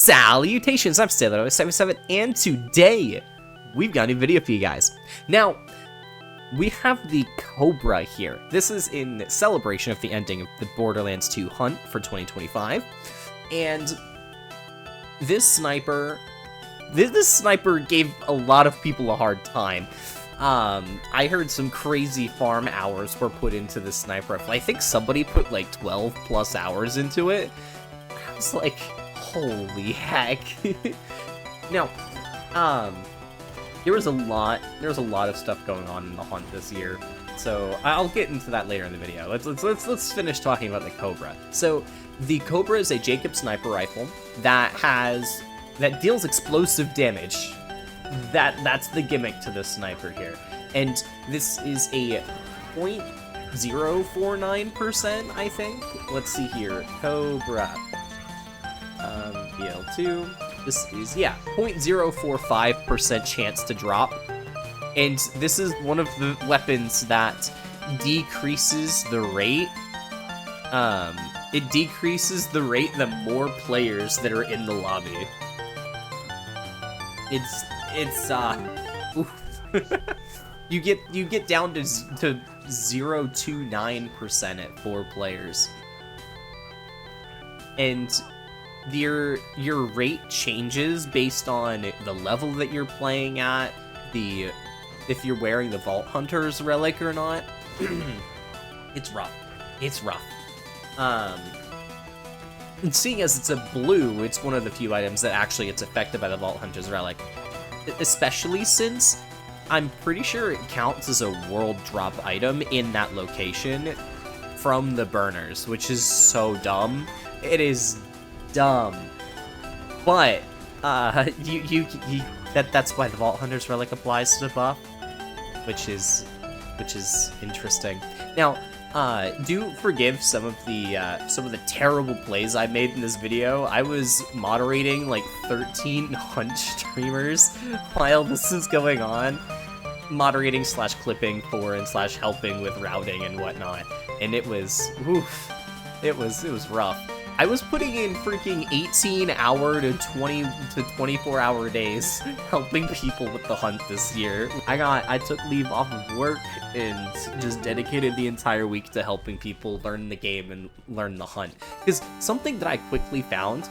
Salutations, I'm Salutations, and today we've got a new video for you guys. Now, we have the Cobra here. This is in celebration of the ending of the Borderlands 2 hunt for 2025, and this sniper gave a lot of people a hard time. I heard some crazy farm hours were put into the sniper rifle. I think somebody put like 12 plus hours into it. I was like, holy heck. Now, there was a lot of stuff going on in the hunt this year, so I'll get into that later in the video. Let's finish talking about the Cobra. So the Cobra is a Jacob sniper rifle that deals explosive damage. That's the gimmick to this sniper here, and this is a 0.049%, I think. Let's see here, Cobra. BL2. This is, 0.045% chance to drop. And this is one of the weapons that decreases the rate. It decreases the rate the more players that are in the lobby. Oof. you get down to 0.29% at 4 players. And your rate changes based on the level that you're playing at, if you're wearing the Vault Hunter's relic or not. It's rough. And seeing as it's a blue, it's one of the few items that actually gets affected by the Vault Hunter's relic. Especially since I'm pretty sure it counts as a world drop item in that location from the burners, which is so dumb. It is dumb, but that's why the Vault Hunter's relic applies to the buff, which is interesting. Now, do forgive some of the terrible plays I made in this video. I was moderating like 13 hunt streamers while this is going on, moderating / clipping for and / helping with routing and whatnot, and it was rough. I was putting in freaking 18-hour to 20 to 24-hour days helping people with the hunt this year. I took leave off of work and just dedicated the entire week to helping people learn the game and learn the hunt. Because something that I quickly found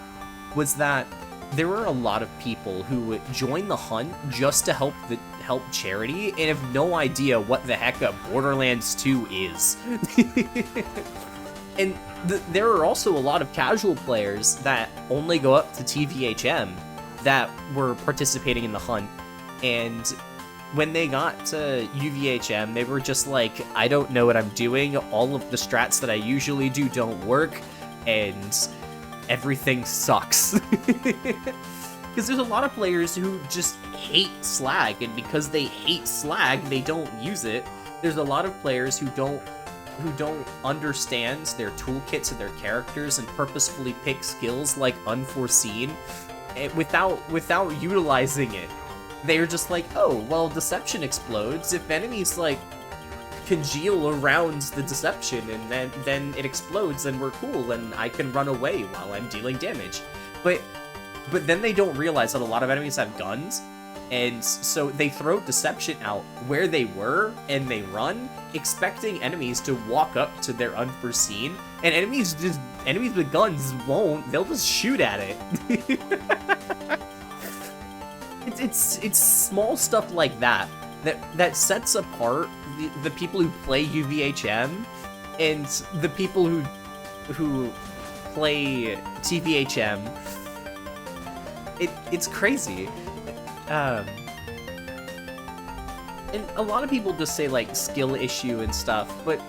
was that there were a lot of people who would join the hunt just to help charity and have no idea what the heck a Borderlands 2 is. And there are also a lot of casual players that only go up to TVHM that were participating in the hunt, and when they got to UVHM, they were just like, I don't know what I'm doing, all of the strats that I usually do don't work, and everything sucks. Because there's a lot of players who just hate slag, and because they hate slag, they don't use it. There's a lot of players who don't understand their toolkits of their characters and purposefully pick skills like Unforeseen without utilizing it. They're just like, oh, well, Deception explodes if enemies like congeal around the Deception, and then it explodes and we're cool and I can run away while I'm dealing damage. But then they don't realize that a lot of enemies have guns, and so they throw Deception out where they were, and they run, expecting enemies to walk up to their Unforeseen, and enemies with guns won't, they'll just shoot at it. It's small stuff like that sets apart the people who play UVHM and the people who play TVHM. It's crazy. And a lot of people just say like skill issue and stuff, but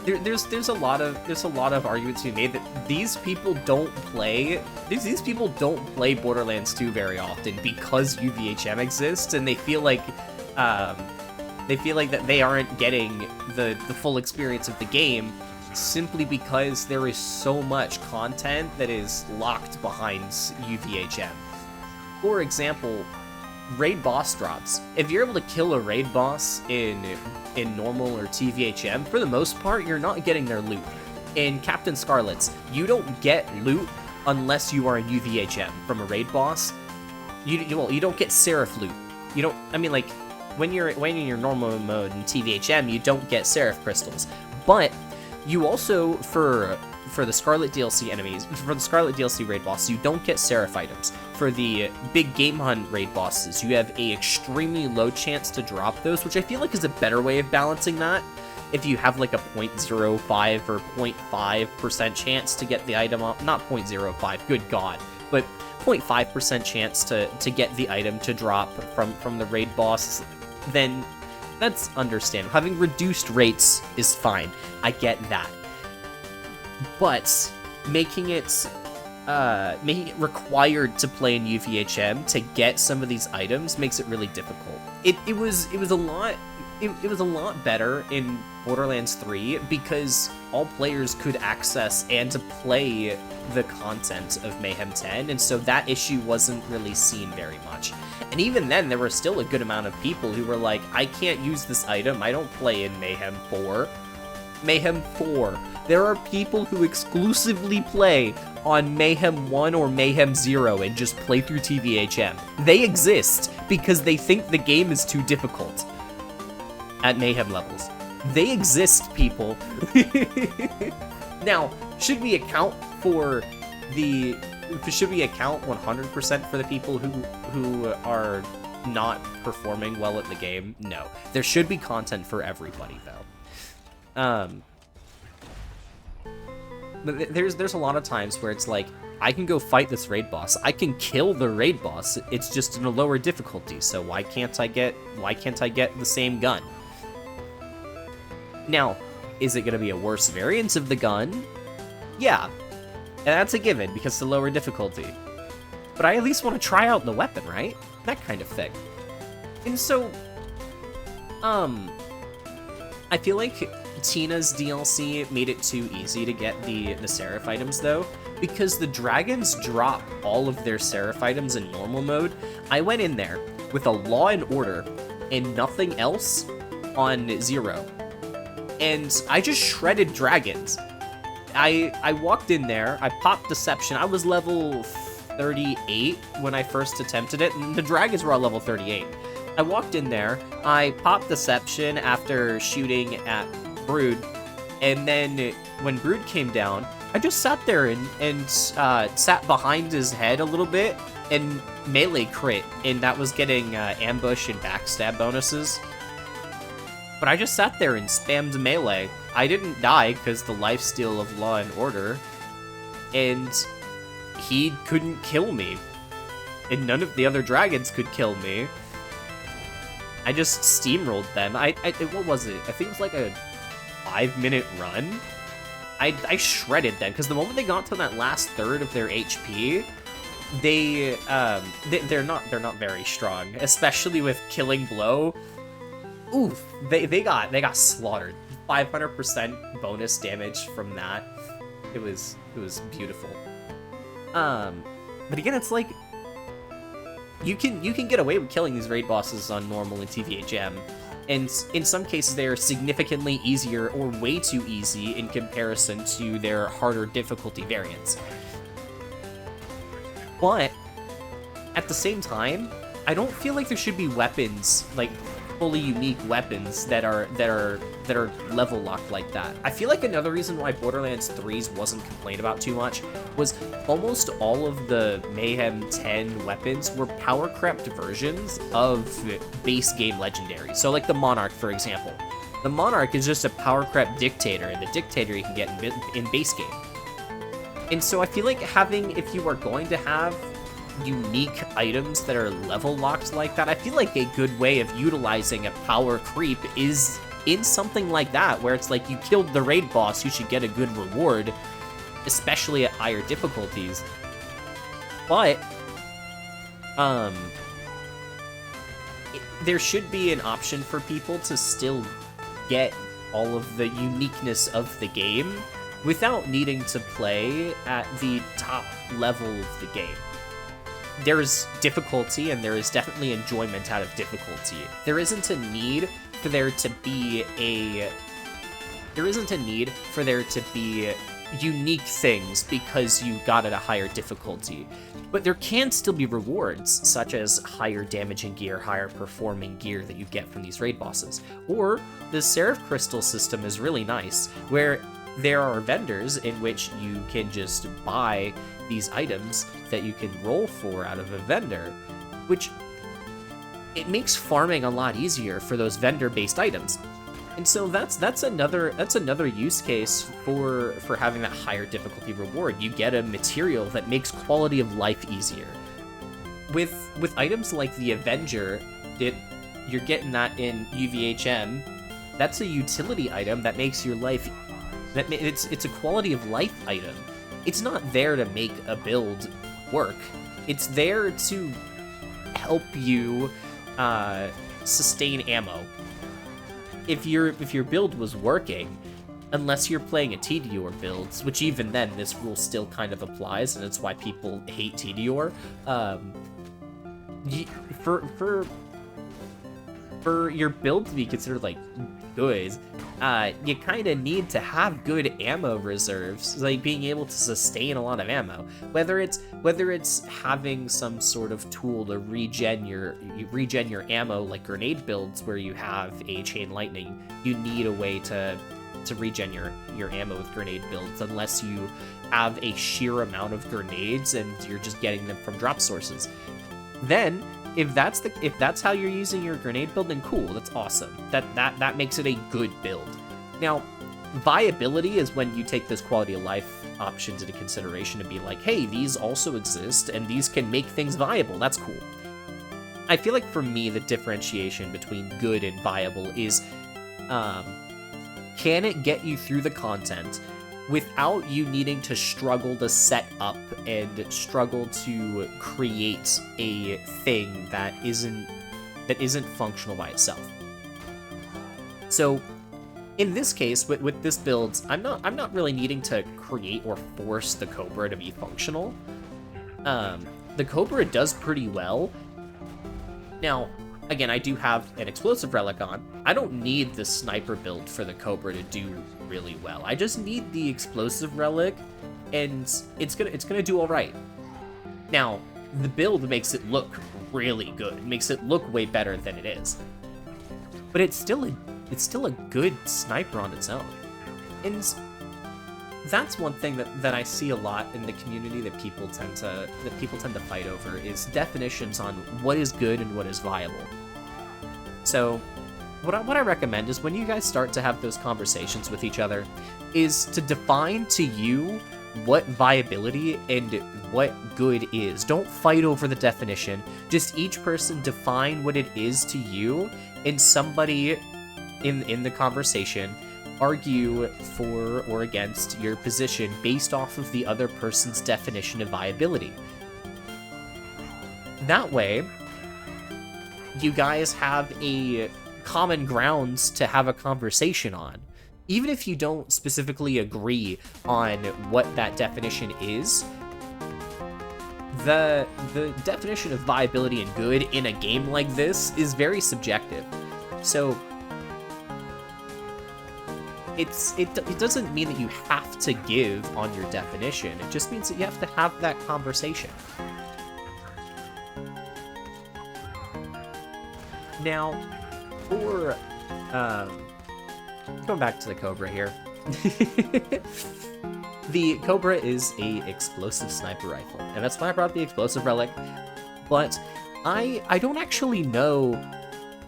there's a lot of arguments to be made that these people don't play Borderlands 2 very often because UVHM exists, and they feel like that they aren't getting the full experience of the game simply because there is so much content that is locked behind UVHM. For example, raid boss drops. If you're able to kill a raid boss in normal or TVHM, for the most part, you're not getting their loot. In Captain Scarlet's, you don't get loot unless you are a UVHM from a raid boss. You don't get Seraph loot. You don't, I mean, like, when you're in your normal mode in TVHM, you don't get Seraph crystals. But you also, for the Scarlet DLC enemies, for the Scarlet DLC raid boss, you don't get Seraph items. For the big Game Hunt raid bosses, you have a extremely low chance to drop those, which I feel like is a better way of balancing that. If you have like a 0.05 or 0.5% chance to get the item up, not 0.05, good god, but 0.5% chance to get the item to drop from the raid boss, then that's understandable. Having reduced rates is fine. I get that. But making it required to play in UVHM to get some of these items makes it really difficult. It was a lot better in Borderlands 3 because all players could access and play the content of Mayhem 10, and so that issue wasn't really seen very much. And even then, there were still a good amount of people who were like, I can't use this item, I don't play in Mayhem 4. Mayhem 4. There are people who exclusively play on Mayhem 1 or Mayhem 0 and just play through TVHM. They exist because they think the game is too difficult at Mayhem levels. They exist, people. Now, should we account 100% for the people who are not performing well at the game? No. There should be content for everybody, though. But there's a lot of times where it's like, I can go fight this raid boss. I can kill the raid boss. It's just in a lower difficulty, so why can't I get the same gun? Now, is it going to be a worse variant of the gun? Yeah. And that's a given, because it's a lower difficulty. But I at least want to try out the weapon, right? That kind of thing. And so, I feel like Tina's DLC made it too easy to get the Seraph items, though, because the dragons drop all of their Seraph items in normal mode. I went in there with a Law and Order and nothing else on 0. And I just shredded dragons. I walked in there, I popped Deception. I was level 38 when I first attempted it, and the dragons were all level 38. I walked in there, I popped Deception after shooting at Brood, and then when Brood came down, I just sat there and sat behind his head a little bit and melee crit, and that was getting ambush and backstab bonuses. But I just sat there and spammed melee. I didn't die because the lifesteal of Law and Order, and he couldn't kill me. And none of the other dragons could kill me. I just steamrolled them. What was it? I think it was like a 5-minute run. I shredded them, because the moment they got to that last third of their HP, they're not very strong, especially with Killing Blow. Oof, they got slaughtered. 500% bonus damage from that. It was beautiful. But again, it's like you can get away with killing these raid bosses on normal and TVHM, and in some cases they are significantly easier or way too easy in comparison to their harder difficulty variants. But at the same time, I don't feel like there should be weapons, like fully unique weapons that are level locked like that. I feel like another reason why Borderlands 3's wasn't complained about too much was almost all of the Mayhem 10 weapons were power crept versions of base game legendaries. So like the Monarch, for example. The Monarch is just a power crept dictator, and the dictator you can get in base game. And so I feel like if you are going to have unique items that are level locked like that, I feel like a good way of utilizing a power creep is in something like that, where it's like you killed the raid boss, you should get a good reward, especially at higher difficulties. But there should be an option for people to still get all of the uniqueness of the game without needing to play at the top level of the game. There's difficulty, and there is definitely enjoyment out of difficulty. There isn't a need for there to be unique things because you got at a higher difficulty. But there can still be rewards, such as higher damaging gear, higher performing gear that you get from these raid bosses. Or the Seraph Crystal system is really nice, where there are vendors in which you can just buy these items that you can roll for out of a vendor, which it makes farming a lot easier for those vendor-based items. And so that's another use case for having that higher difficulty reward. You get a material that makes quality of life easier. With items like the Avenger, you're getting that in UVHM. That's a utility item that makes your life. It's a quality of life item. It's not there to make a build work. It's there to help you sustain ammo. If your build was working, unless you're playing a TDOR build, which even then this rule still kind of applies, and it's why people hate TDOR. For your build to be considered like good, you kind of need to have good ammo reserves, like being able to sustain a lot of ammo. Whether it's having some sort of tool to regen your ammo, like grenade builds where you have a chain lightning, you need a way to regen your ammo with grenade builds, unless you have a sheer amount of grenades and you're just getting them from drop sources. Then, if that's how you're using your grenade build, then cool, that's awesome. That makes it a good build. Now, viability is when you take those quality of life options into consideration to be like, hey, these also exist and these can make things viable. That's cool. I feel like for me, the differentiation between good and viable is, can it get you through the content without you needing to struggle to set up and struggle to create a thing that isn't functional by itself. So in this case, with this build, I'm not really needing to create or force the Cobra to be functional. The Cobra does pretty well. Now, again, I do have an explosive relic on. I don't need the sniper build for the Cobra to do really well. I just need the explosive relic, and it's gonna do all right. Now, the build makes it look really good. It makes it look way better than it is. But it's still a good sniper on its own. And that's one thing that I see a lot in the community that people tend to fight over, is definitions on what is good and what is viable. So what I recommend is when you guys start to have those conversations with each other is to define to you what viability and what good is. Don't fight over the definition. Just each person define what it is to you, and somebody in the conversation argue for or against your position based off of the other person's definition of viability. That way, you guys have a common grounds to have a conversation on. Even if you don't specifically agree on what that definition is, the definition of viability and good in a game like this is very subjective. So it doesn't mean that you have to give on your definition. It just means that you have to have that conversation. Now, for going back to the Cobra here. The Cobra is a explosive sniper rifle, and that's why I brought the explosive relic. But I don't actually know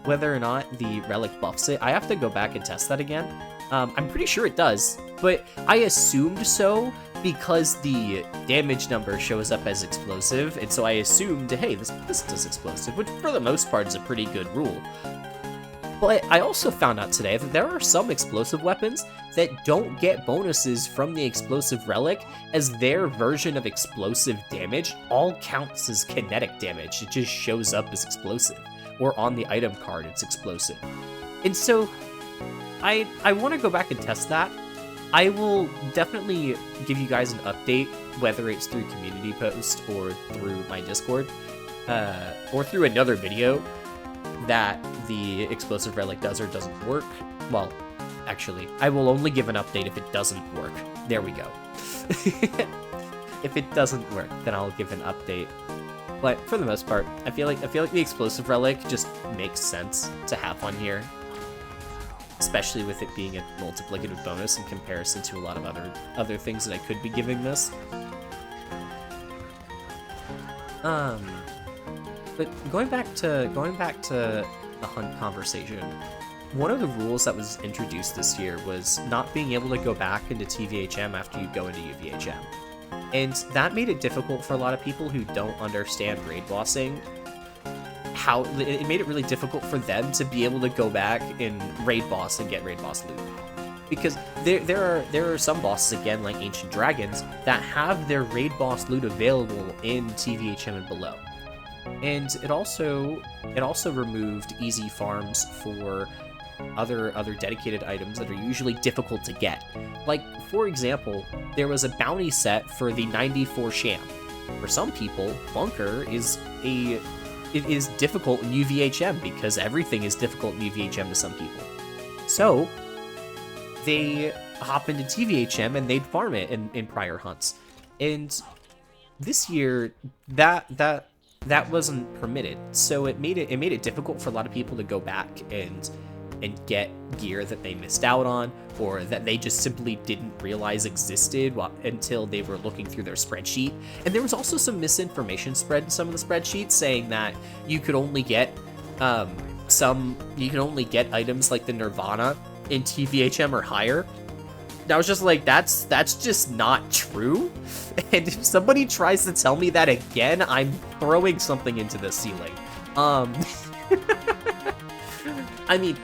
whether or not the relic buffs it. I have to go back and test that again. I'm pretty sure it does, but I assumed so because the damage number shows up as explosive, and so I assumed, hey, this does explosive, which for the most part is a pretty good rule. But I also found out today that there are some explosive weapons that don't get bonuses from the explosive relic, as their version of explosive damage all counts as kinetic damage. It just shows up as explosive, or on the item card it's explosive. And so I want to go back and test that. I will definitely give you guys an update, whether it's through community post or through my Discord, or through another video, that the explosive relic does or doesn't work. Well, actually, I will only give an update if it doesn't work. There we go. If it doesn't work, then I'll give an update. But for the most part, I feel like the explosive relic just makes sense to have on here, especially with it being a multiplicative bonus in comparison to a lot of other things that I could be giving this. But going back to the hunt conversation, one of the rules that was introduced this year was not being able to go back into TVHM after you go into UVHM. And that made it difficult for a lot of people who don't understand raid bossing. It made it really difficult for them to be able to go back and raid boss and get raid boss loot. Because there are some bosses, again, like Ancient Dragons, that have their raid boss loot available in TVHM and below. And it also removed easy farms for other dedicated items that are usually difficult to get. Like, for example, there was a bounty set for the 94 Sham. For some people, Bunker is difficult in UVHM because everything is difficult in UVHM to some people. So they hop into TVHM and they'd farm it in prior hunts. And this year, that wasn't permitted. So it made it difficult for a lot of people to go back and get gear that they missed out on, or that they just simply didn't realize existed until they were looking through their spreadsheet. And there was also some misinformation spread in some of the spreadsheets saying that you could only get items like the Nirvana in TVHM or higher. And I was just like, that's just not true. And if somebody tries to tell me that again, I'm throwing something into the ceiling. I mean,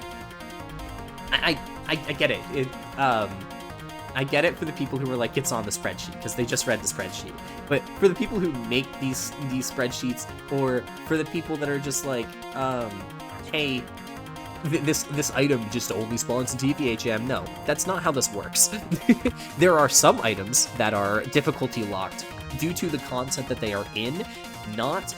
I get it. I get it for the people who are like, it's on the spreadsheet, because they just read the spreadsheet. But for the people who make these spreadsheets, or for the people that are just like, hey, this item just only spawns in TVHM. No, that's not how this works. There are some items that are difficulty locked due to the content that they are in, not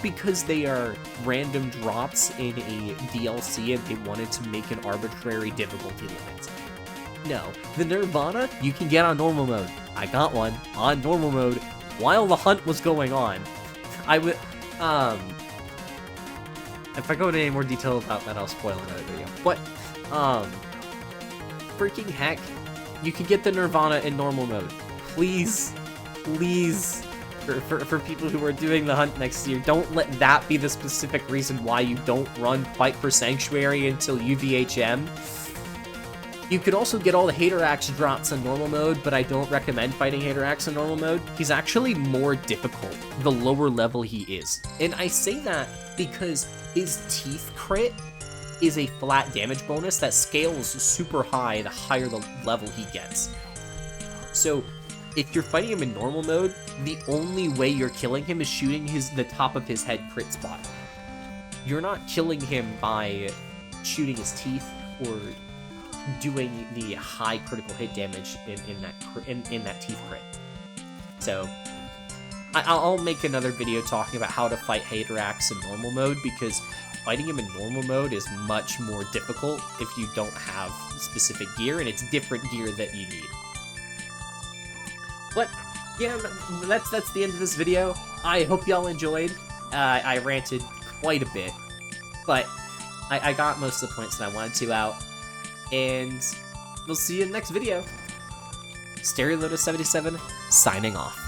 because they are random drops in a DLC and they wanted to make an arbitrary difficulty limit. No, the Nirvana you can get on normal mode. I got one on normal mode while the hunt was going on. I would, if I go into any more detail about that, I'll spoil another video. But, freaking heck, you can get the Nirvana in normal mode. Please, for people who are doing the hunt next year, don't let that be the specific reason why you don't run Fight for Sanctuary until UVHM. You could also get all the Hater Axe drops in normal mode, but I don't recommend fighting Hater Axe in normal mode. He's actually more difficult the lower level he is. And I say that because his teeth crit is a flat damage bonus that scales super high the higher the level he gets. So if you're fighting him in normal mode, the only way you're killing him is shooting the top of his head crit spot. You're not killing him by shooting his teeth or doing the high critical hit damage in that teeth crit. So I'll make another video talking about how to fight Hater Axe in normal mode, because fighting him in normal mode is much more difficult if you don't have specific gear, and it's different gear that you need. But yeah, that's the end of this video. I hope y'all enjoyed. I ranted quite a bit, but I got most of the points that I wanted to out. And we'll see you in the next video. StereoLotus77 signing off.